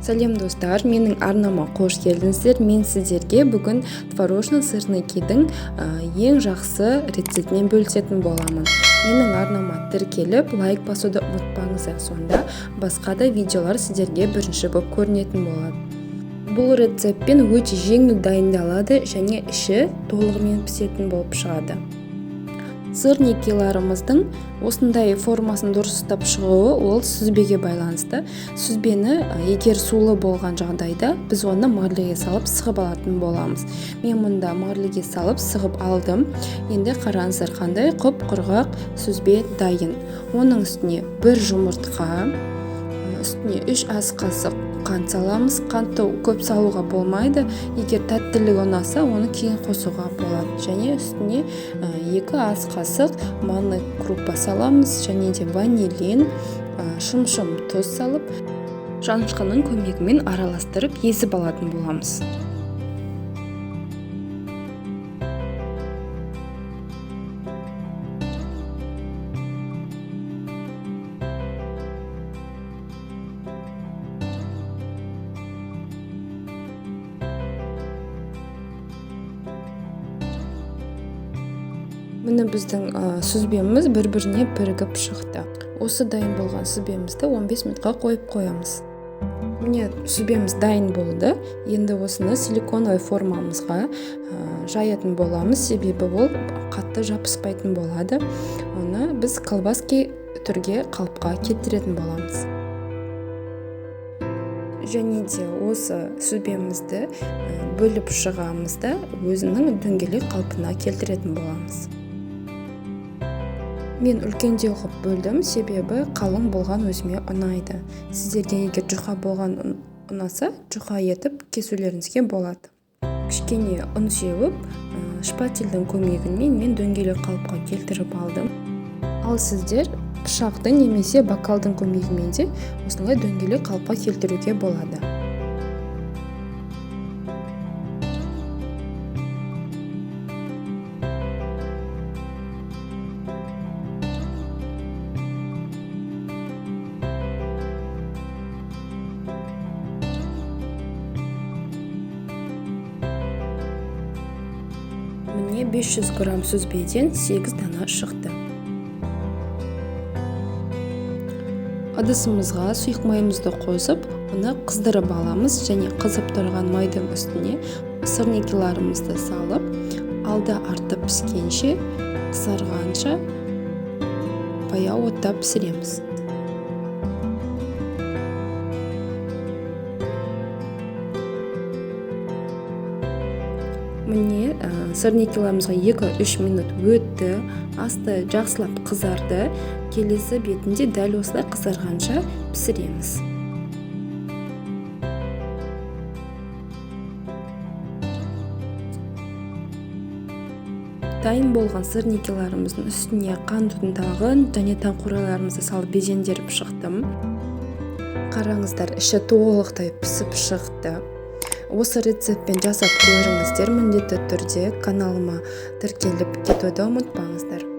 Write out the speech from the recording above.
Сәлем достар, менің арнама қош келдіңіздер. Мен сіздерге бүгін творожный сырныкидің ең жақсы рецептімен бөлісетін боламын. Менің арнама тіркеліп, лайк басуды ұмытпаңыздар, сонда басқа да видеолар сіздерге бірінші болып көрінетін болады. Бұл рецептпен өте жеңіл дайындалады және іші толығымен пісетін болып шығады. Сырникиларымыздың осындай формасын дұрыс ұстап шығуы ол сүзбеге байланысты. Сүзбені егер сулы болған жағдайда біз оны марлеге салып сығып алатын боламыз. Мен мұнда марлеге салып сығып алдым. Енді қараңыздар қандай құп-құрғақ сүзбе дайын. Оның үстіне бір жұмыртқа, үстіне 3 ас қасық қант саламыз. Қантты көп салуға болмайды. Егер тәттілігі ұнаса, оны кейін қосуға болады. Және үстіне 2 ас қасық манный крупа саламыз. Және де ванилин, шым-шым тұз салып, жанышқының көмегімен араластырып езіп алатын боламыз. Міне біздің сүзбеміз бір-біріне бірігіп шықты. Осы дайын болған сүзбемізді 15 минутқа қойып қоямыз. Міне сүзбеміз дайын болды. Енді осыны силиконовый формамызға жаятын боламыз, себебі ол қатты жабыспайтын болады. Оны біз колбаски түрге қалыпқа келтіретін боламыз. Және де осы сүзбемізді бөліп шығамызда өзінің дөңгелек қалпына келтіретін боламыз. Мен үлкендеу қылып бөлдім, себебі қалың болған өзіме ұнайды. Сіздерге егер жұқа болған ұнаса, жұқа етіп кесулеріңізге болады. Кішкене ұн сеуіп, шпательдің көмегімен мен дөңгелек қалыпқа келтіріп алдым. Ал сіздер пышақтың немесе бокалдың көмегімен де осындай дөңгелек қалыпқа келтіруге болады. Міне 500 грамм сүзбеден 8 дана шықты. Ыдысымызға сұйық майымызды қосып, оны қыздырып аламыз және қызып тұрған майдың үстіне сырникиларымызды салып, алды артып піскенше, қызарғанша баяу отта пісіреміз. Міне сырникиларымызға 2-3 минут өтті, асты жақсылап қызарды, келесі бетінде дәл осылай қызарғанша пісіреміз. Дайын болған сырникиларымыздың үстіне қант ұнтағын және таңқурайларымызды салып безендіріп шықтым. Қараңыздар, іші толықтай пісіп шықты. Осы рецептпен жасап көріңіздер, міндетті түрде каналыма тіркеліп кетуді ұмытпаңыздар.